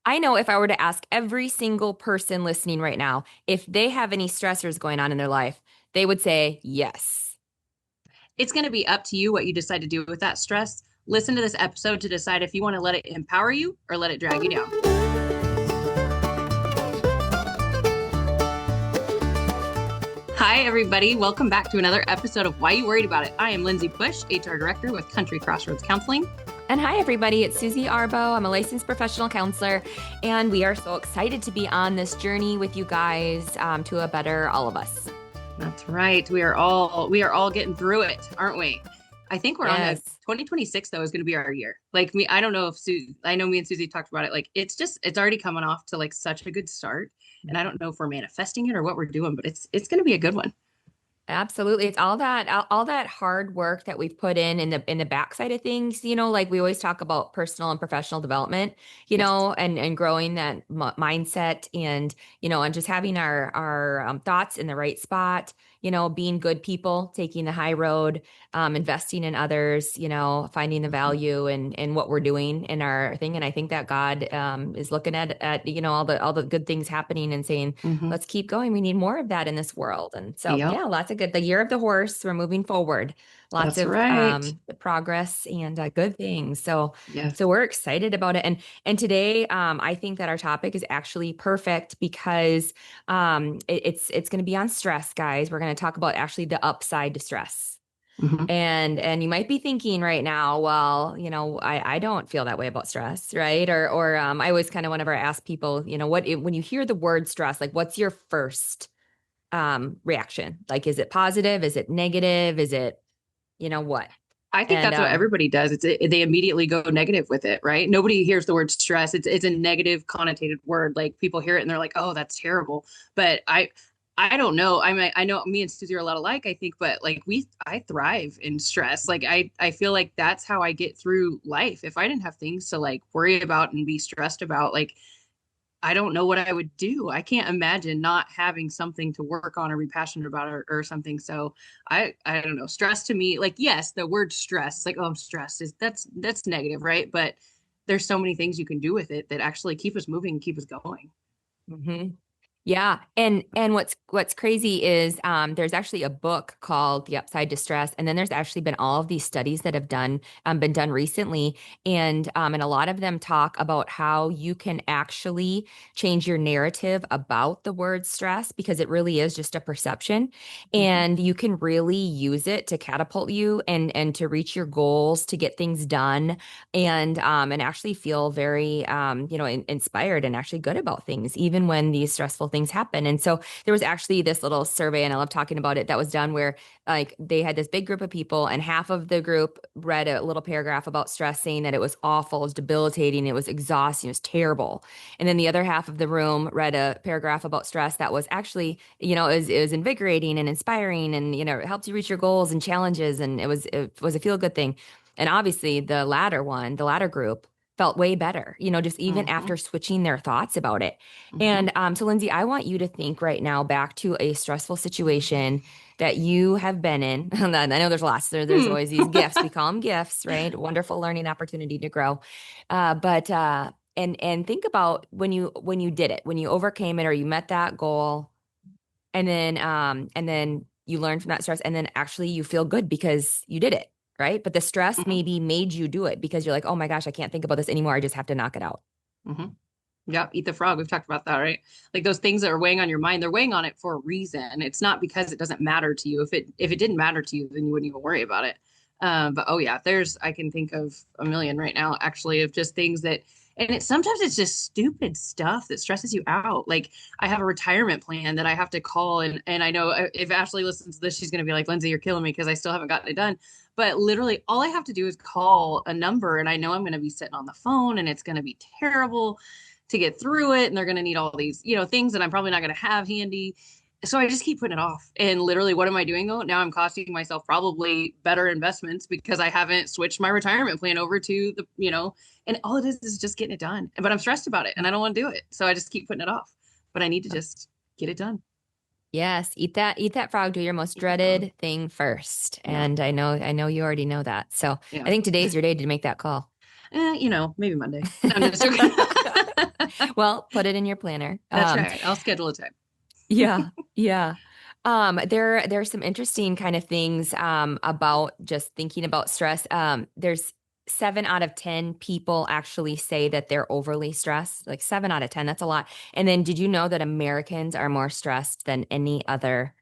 I know if I were to ask every single person listening right now if they have any stressors going on in their life, they would say yes. It's going to be up to you what you decide to do with that stress. Listen to this episode to decide if you want to let it empower you or let it drag you down. Hi, everybody. Welcome back to another episode of Why You Worried About It. I am Lindsay Push, HR Director with Country Crossroads Counseling. And hi, everybody. It's Susie Arbo. I'm a licensed professional counselor, and we are so excited to be on this journey with you guys to a better all of us. That's right. We are all getting through it, aren't we? I think we're on a Yes. 2026 though is going to be our year. Like me, I don't know if I know me and Susie talked about it. Like it's already coming off to like such a good start. And I don't know if we're manifesting it or what we're doing, but it's going to be a good one. Absolutely. It's all that hard work that we've put in the backside of things, like we always talk about personal and professional development, Yes. and growing that mindset and just having our thoughts in the right spot, being good people, taking the high road, investing in others, finding the Mhm. value in what we're doing in our thing. And I think that God is looking at all the good things happening and saying, Mhm. let's keep going. We need more of that in this world. And so, Yep. yeah, lots of good. The year of the horse, we're moving forward. Lots That's of right. progress and good things. So, Yes. so we're excited about it. And today, I think that our topic is actually perfect because it's going to be on stress, guys. We're going to talk about actually the upside to stress. Mhm. And you might be thinking right now, well, I don't feel that way about stress, right? Or I always kind of whenever I ask people, when you hear the word stress, like what's your first reaction? Like, is it positive? Is it negative? Is it, what? I think And that's what everybody does. They immediately go negative with it, right? Nobody hears the word stress. It's a negative connotated word. Like people hear it and they're like, "Oh, that's terrible." But I don't know. I mean, I know me and Susie are a lot alike, I think, but like I thrive in stress. Like I feel like that's how I get through life. If I didn't have things to like worry about and be stressed about, like I don't know what I would do. I can't imagine not having something to work on or be passionate about or something. So I don't know. Stress to me, like yes, the word stress, like oh I'm stressed is that's negative, right? But there's so many things you can do with it that actually keep us moving, keep us going. Mhm. Yeah, and what's crazy is there's actually a book called The Upside to Stress, and then there's actually been all of these studies that have been done recently, and a lot of them talk about how you can actually change your narrative about the word stress because it really is just a perception, Mhm. and you can really use it to catapult you and to reach your goals, to get things done, and actually feel very inspired and actually good about things even when these stressful things happen. And so there was actually this little survey, and I love talking about it, that was done where like they had this big group of people, and half of the group read a little paragraph about stress saying that it was awful, it was debilitating, it was exhausting, it was terrible. And then the other half of the room read a paragraph about stress that was actually, it was invigorating and inspiring, and it helped you reach your goals and challenges, and it was a feel good thing. And obviously, the latter group felt way better, just even Mhm. after switching their thoughts about it. Mhm. And so, Lindsay, I want you to think right now back to a stressful situation that you have been in. And I know there's lots. There's Hmm. always these gifts. We call them gifts, right? Wonderful learning opportunity to grow. But think about when you did it, when you overcame it, or you met that goal, and then you learn from that stress, and then actually you feel good because you did it, right? But the stress Mhm. maybe made you do it because you're like, oh my gosh, I can't think about this anymore, I just have to knock it out. Mhm. Yeah, eat the frog. We've talked about that, right? Like those things that are weighing on your mind, they're weighing on it for a reason. It's not because it doesn't matter to you. If it didn't matter to you, then you wouldn't even worry about it. But oh yeah, there's I can think of a million right now, actually, of just things that, and sometimes it's just stupid stuff that stresses you out. Like I have a retirement plan that I have to call, and I know if Ashley listens to this, she's gonna be like, Lindsay, you're killing me because I still haven't gotten it done. But literally, all I have to do is call a number, and I know I'm going to be sitting on the phone, and it's going to be terrible to get through it, and they're going to need all these things that I'm probably not going to have handy. So I just keep putting it off, and literally what am I doing though? Now I'm costing myself probably better investments because I haven't switched my retirement plan over to the and all it is just getting it done, but I'm stressed about it and I don't want to do it, so I just keep putting it off, but I need to just get it done. Yes, eat that frog, do your most Eat the frog. dreaded thing first. Yeah. And I know you already know that. So I Yeah. think today's your day to make that call. maybe Monday. No, I'm just joking. Well, put it in your planner. That's right. I'll schedule a time. Yeah, yeah. There's some interesting kind of things about just thinking about stress. There's 7 out of 10 people actually say that they're overly stressed. Like 7 out of 10, that's a lot. And then did you know that Americans are more stressed than any other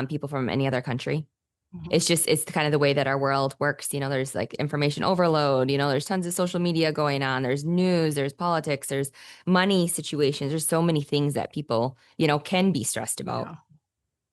people from any other country? Mhm. It's kind of the way that our world works. There's like information overload, there's tons of social media going on, there's news, there's politics, there's money situations, there's so many things that people, can be stressed about. Yeah.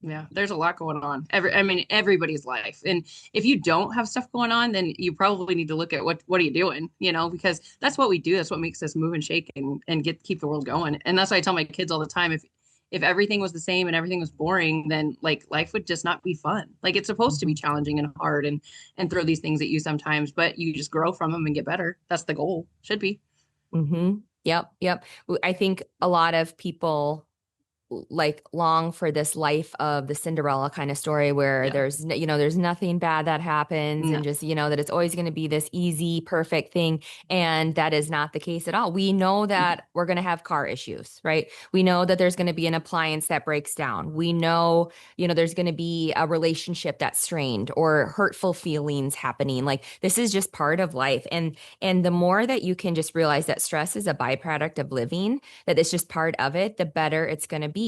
Yeah, there's a lot going on. I mean, everybody's life. And if you don't have stuff going on, then you probably need to look at what are you doing, because that's what we do. That's what makes us move and shake and keep the world going. And that's why I tell my kids all the time, if everything was the same and everything was boring, then like life would just not be fun. Like it's supposed to be challenging and hard and throw these things at you sometimes, but you just grow from them and get better. That's the goal. Should be. Mm-hmm. Yep, yep. I think a lot of people like long for this life of the Cinderella kind of story where Yeah. there's nothing bad that happens and No. just, that it's always going to be this easy, perfect thing. And that is not the case at all. We know Mhm. that we're going to have car issues, right? We know that there's going to be an appliance that breaks down. We know, there's going to be a relationship that's strained or hurtful feelings happening. Like this is just part of life. And the more that you can just realize that stress is a byproduct of living, that it's just part of it, the better it's going to be.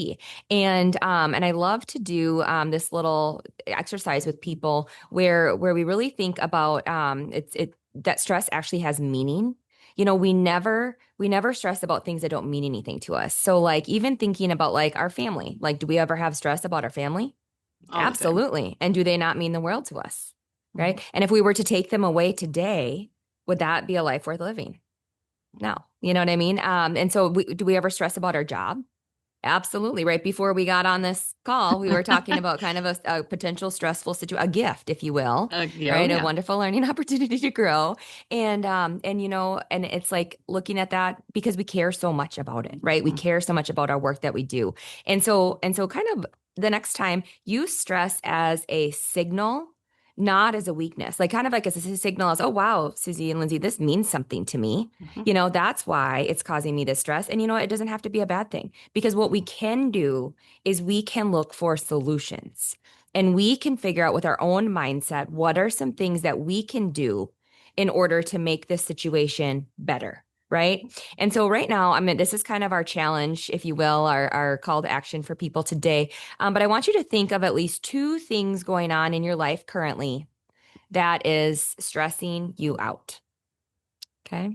And I love to do this little exercise with people where we really think about it that stress actually has meaning. We never stress about things that don't mean anything to us. So like even thinking about like our family, like do we ever have stress about our family? All the time. Absolutely. And do they not mean the world to us? Right? Mhm. And if we were to take them away today, would that be a life worth living? No. You know what I mean? And so do we ever stress about our job? Absolutely. Right before we got on this call, we were talking about kind of a potential stressful situation, a gift, if you will, Yeah, oh right? A yeah. wonderful learning opportunity to grow. And it's like looking at that because we care so much about it, right? We Mhm. care so much about our work that we do. And so kind of the next time use stress as a signal, not as a weakness, like kind of like as a signal as, oh, wow, Susie and Lindsay, this means something to me. Mhm. That's why it's causing me this stress. And it doesn't have to be a bad thing because what we can do is we can look for solutions and we can figure out with our own mindset what are some things that we can do in order to make this situation better. Right. And so right now, I mean, this is kind of our challenge, if you will, our call to action for people today. But I want you to think of at least 2 things going on in your life currently that is stressing you out. Okay.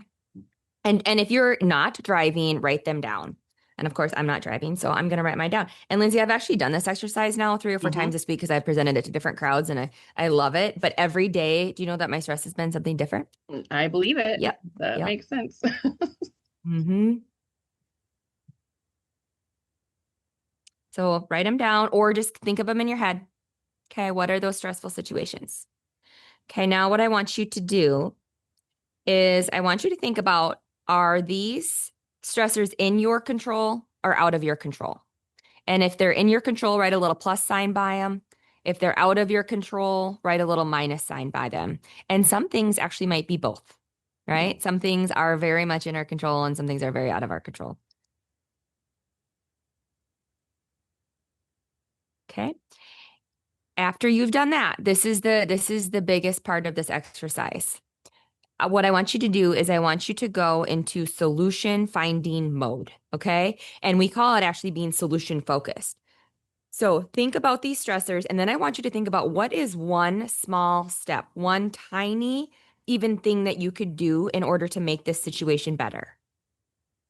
And if you're not driving, write them down. And of course, I'm not driving, so I'm going to write mine down. And Lindsay, I've actually done this exercise now 3 or 4 times Mhm. this week because I've presented it to different crowds and I love it. But every day, do you know that my stress has been something different? I believe it. Yep. That Yep. makes sense. Hmm. So write them down or just think of them in your head. Okay. What are those stressful situations? Okay. Now, what I want you to do is I want you to think about, are these stressors in your control or out of your control? And if they're in your control, write a little plus sign by them. If they're out of your control, write a little minus sign by them. And some things actually might be both, right? Some things are very much in our control and some things are very out of our control. Okay. After you've done that, this is the biggest part of this exercise. What I want you to do is I want you to go into solution finding mode. Okay. And we call it actually being solution focused. So think about these stressors, and then I want you to think about what is one small step, one tiny, even thing that you could do in order to make this situation better,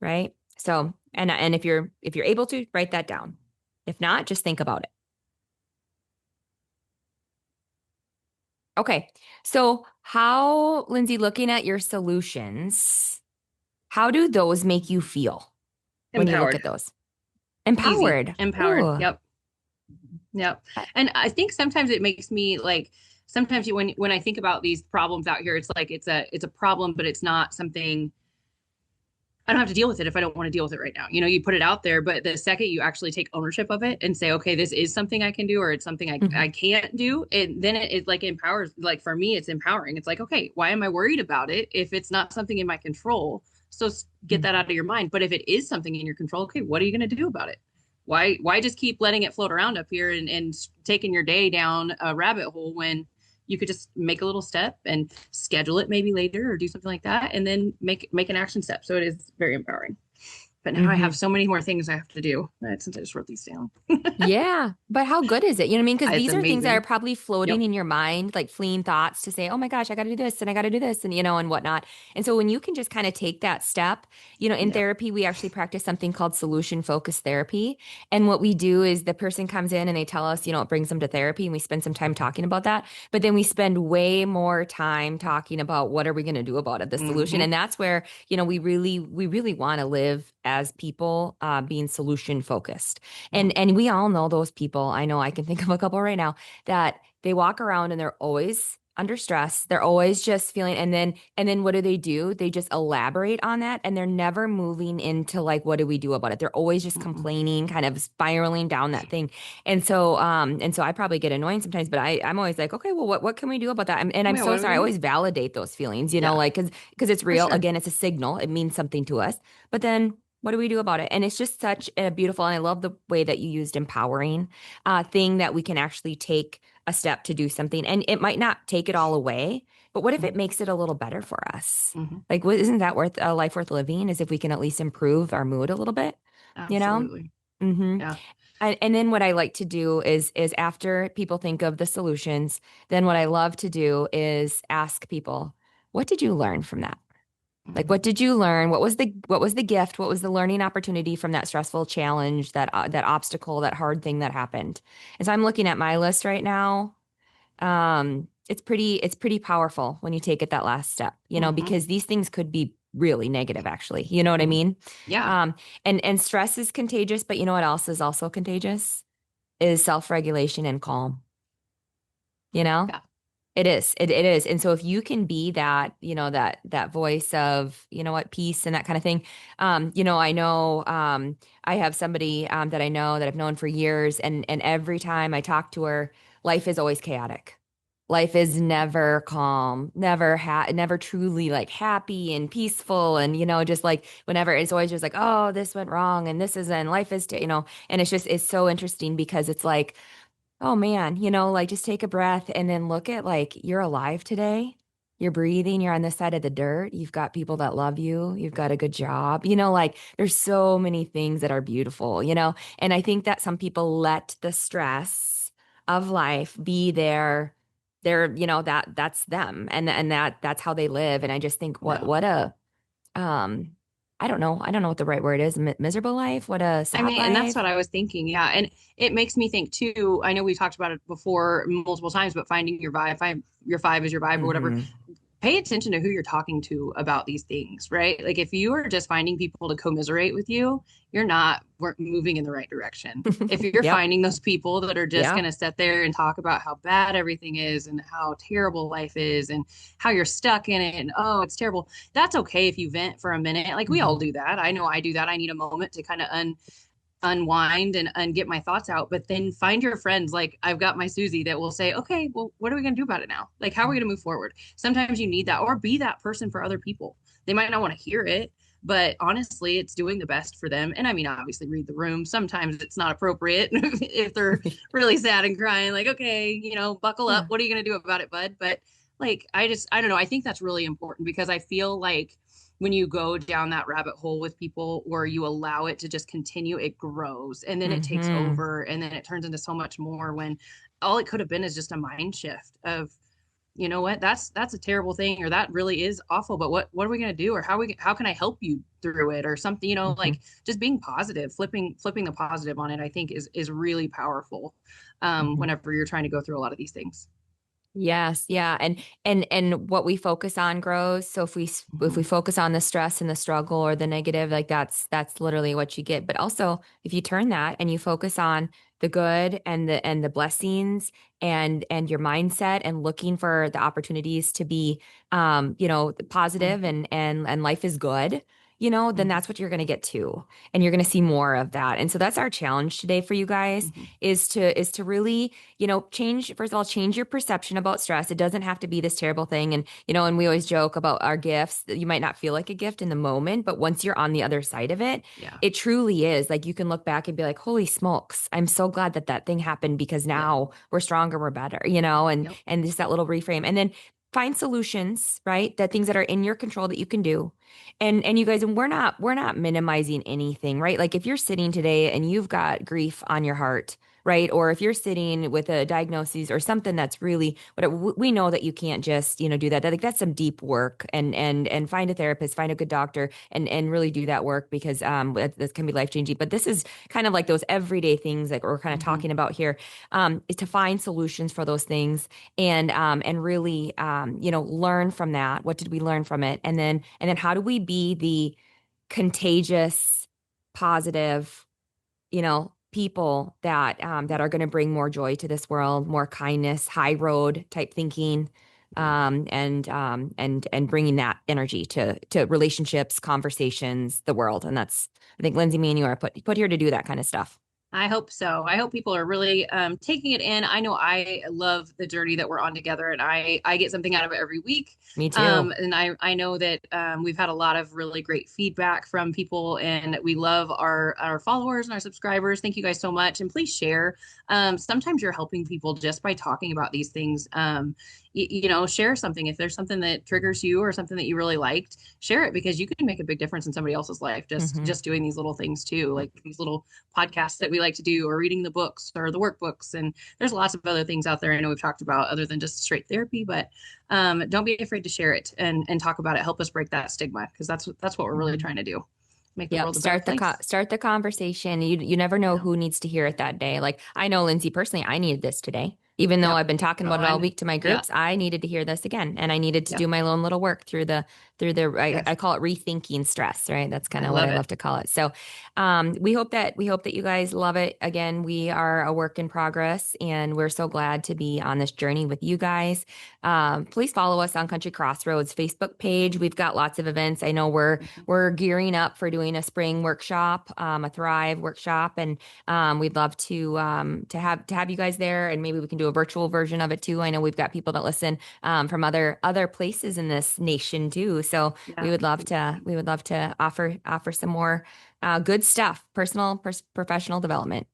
right? So, and if you're able to, write that down. If not, just think about it. Okay. So, how, Lindsay, looking at your solutions, how do those make you feel when you look Empowered. at those? Easy. Empowered. Empowered. Ooh. Yep. Yep. And I think sometimes it makes me like sometimes when I think about these problems out here, it's like it's a problem, but it's not something I don't have to deal with it if I don't want to deal with it right now. You know, you put it out there, but the second you actually take ownership of it and say, okay, this is something I can do, or it's something I Mhm. can't do, then it like empowers, like for me, it's empowering. It's like, okay, why am I worried about it if it's not something in my control? So get that out Mhm. of your mind. But if it is something in your control, okay, what are you going to do about it? Why just keep letting it float around up here and taking your day down a rabbit hole when you could just make a little step and schedule it maybe later or do something like that and then make an action step. So it is very empowering. But now I have Mhm. so many more things I have to do since I just wrote these down. Yeah, but how good is it? You know what I mean? Because It's these are things that are amazing. probably floating Yep. in your mind, like fleeing thoughts to say, oh my gosh, I got to do this and I got to do this and, and whatnot. And so when you can just kind of take that step, in Yep. therapy, we actually practice something called solution focused therapy. And what we do is the person comes in and they tell us, it brings them to therapy and we spend some time talking about that. But then we spend way more time talking about what are we going to do about it, the solution. Mm-hmm. And that's where, we really want to live as people, being solution focused. Mm-hmm. And we all know those people. I know I can think of a couple right now that they walk around and they're always under stress. They're always just feeling and then what do? They just elaborate on that and they're never moving into like what do we do about it? They're always just Mm-mm. complaining, kind of spiraling down that thing. And so I probably get annoying sometimes, but I'm always like, okay, well what can we do about that? And I'm Yeah, so what are we sorry. I gonna do? always validate those feelings, Yeah, like because it's for real. sure. Again, it's a signal. It means something to us. But then what do we do about it? And it's just such a beautiful, and I love the way that you used empowering thing that we can actually take a step to do something. And it might not take it all away, but what if it makes it a little better for us? Mm-hmm. Like, isn't that worth a life worth living? Is if we can at least improve our mood a little bit, you know? Absolutely. Mm-hmm. Yeah. And then what I like to do is after people think of the solutions, then what I love to do is ask people, what did you learn from that? Like, Mm-hmm. what did you learn? What was the gift? What was the learning opportunity from that stressful challenge, that obstacle, that hard thing that happened? And so I'm looking at my list right now. It's pretty powerful when you take it that last step, Mm-hmm. because these things could be really negative, actually. You know what I Mm-hmm. mean? Yeah. Um, and stress is contagious, but you know what else is also contagious? Is self-regulation and calm, you know? Yeah. It is. It is. And so if you can be that, that voice of, peace and that kind of thing. I know I have somebody that I know that I've known for years and every time I talk to her, life is always chaotic. Life is never calm, never truly like happy and peaceful and just like whenever it's always just like, oh, this went wrong and this is and life is, and it's so interesting because it's like oh man, like just take a breath and then look at like you're alive today. You're breathing, you're on this side of the dirt. You've got people that love you. You've got a good job. Like there's so many things that are beautiful, And I think that some people let the stress of life be that's them and that's how they live. And I just think Yeah. what a um I don't know what the right word is. Miserable life, what a I sad mean, and that's life. what I was thinking. Yeah. And it makes me think too. I know we talked about it before multiple times, but finding your vibe, find your five is your vibe or whatever. Hmm. Pay attention to who you're talking to about these things, right? Like if you are just finding people to commiserate with you, you're not moving in the right direction. If you're Yep. finding those people that are just Yeah. going to sit there and talk about how bad everything is and how terrible life is and how you're stuck in it and oh, it's terrible. That's okay if you vent for a minute. Like we all Mhm. do that. I know I do that. I need a moment to kind of unwind and get my thoughts out, but then find your friends. Like I've got my Susie that will say, okay, well, what are we going to do about it now? Like, how are we going to move forward? Sometimes you need that or be that person for other people. They might not want to hear it, but honestly, it's doing the best for them. And I mean, obviously read the room. Sometimes it's not appropriate if they're really sad and crying, like, okay, buckle up. Yeah. What are you going to do about it, bud? But like, I don't know. I think that's really important because I feel like when you go down that rabbit hole with people or you allow it to just continue, it grows and then it takes Hmm. over and then it turns into so much more when all it could have been is just a mind shift of, you know what, that's a terrible thing or that really is awful, but what are we going to do or how can I help you through it or something, Hmm. like just being positive, flipping the positive on it, I think is really powerful Hmm. whenever you're trying to go through a lot of these things. Yes, yeah, and what we focus on grows. So if we Mm-hmm. focus on the stress and the struggle or the negative, like that's literally what you get. But also, if you turn that and you focus on the good and the blessings and your mindset and looking for the opportunities to be positive Mm-hmm. and life is good. then Mhm. that's what you're going to get to. And you're going to see more of that. And so that's our challenge today for you guys Mhm. is to really, change, first of all, change your perception about stress. It doesn't have to be this terrible thing. And we always joke about our gifts that you might not feel like a gift in the moment, but once you're on the other side of it, Yeah. it truly is. Like you can look back and be like, holy smokes, I'm so glad that that thing happened because Yep. now we're stronger, we're better, and Yep. and just that little reframe. And then find solutions, right? That things that are in your control that you can do. And you guys, and we're not minimizing anything, right? Like if you're sitting today and you've got grief on your heart, right? Or if you're sitting with a diagnosis or something that's really what we know that you can't just, do that. Like that's some deep work and find a therapist, find a good doctor and really do that work because that can be life-changing. But this is kind of like those everyday things that we're kind of Mhm. talking about here, is to find solutions for those things and really learn from that. What did we learn from it? And then how do we be the contagious, positive, people that are going to bring more joy to this world, more kindness, high road type thinking, Yeah. and bringing that energy to relationships, conversations, the world. And that's I think Lindsay, me and you are put here to do that kind of stuff. I hope so. I hope people are really taking it in. I know I love the journey that we're on together, and I get something out of it every week. Me too. And I know that we've had a lot of really great feedback from people, and we love our followers and our subscribers. Thank you guys so much, and please share. Sometimes you're helping people just by talking about these things. Share something if there's something that triggers you or something that you really liked. Share it because you can make a big difference in somebody else's life Hmm. just doing these little things too, like these little podcasts that we like to do or reading the books or the workbooks. And there's lots of other things out there I know we've talked about other than just straight therapy, but don't be afraid to share it and talk about it. Help us break that stigma because that's what we're really trying to do. Make the Yep. world a better place. Start the conversation. You never know Yeah. who needs to hear it that day. Like I know Lindsay personally, I needed this today. Even though Yep. I've been talking Oh, about it all and week to my yeah. groups, I needed to hear this again. And I needed to Yep. do my own little work through the Yes. I call it rethinking stress, right? That's kind I of what I love it. love to call it. So we hope that you guys love it. Again, we are a work in progress and we're so glad to be on this journey with you guys. Please follow us on Country Crossroads Facebook page. We've got lots of events. I know we're Mhm. we're gearing up for doing a spring workshop, a Thrive workshop, and we'd love to have you guys there, and maybe we can do a virtual version of it too. I know we've got people that listen from other places in this nation too, so we Yeah. would love to we would love to offer some more good stuff, personal, professional development.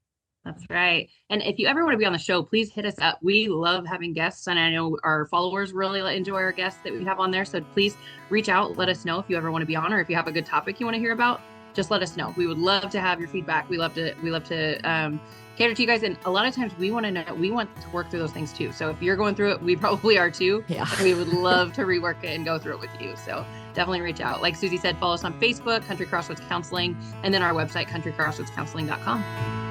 That's right. And if you ever want to be on the show, please hit us up. We love having guests, and I know our followers really enjoy our guests that we have on there. So please reach out, let us know if you ever want to be on, or if you have a good topic you want to hear about. Just let us know. We would love to have your feedback. We love to cater to you guys, and a lot of times we want to know. We want to work through those things too. So if you're going through it, we probably are too, Yeah. and we would love to rework it and go through it with you. So definitely reach out. Like Susie said, follow us on Facebook, Country Crossroads Counseling, and then our website, countrycrossroadscounseling.com.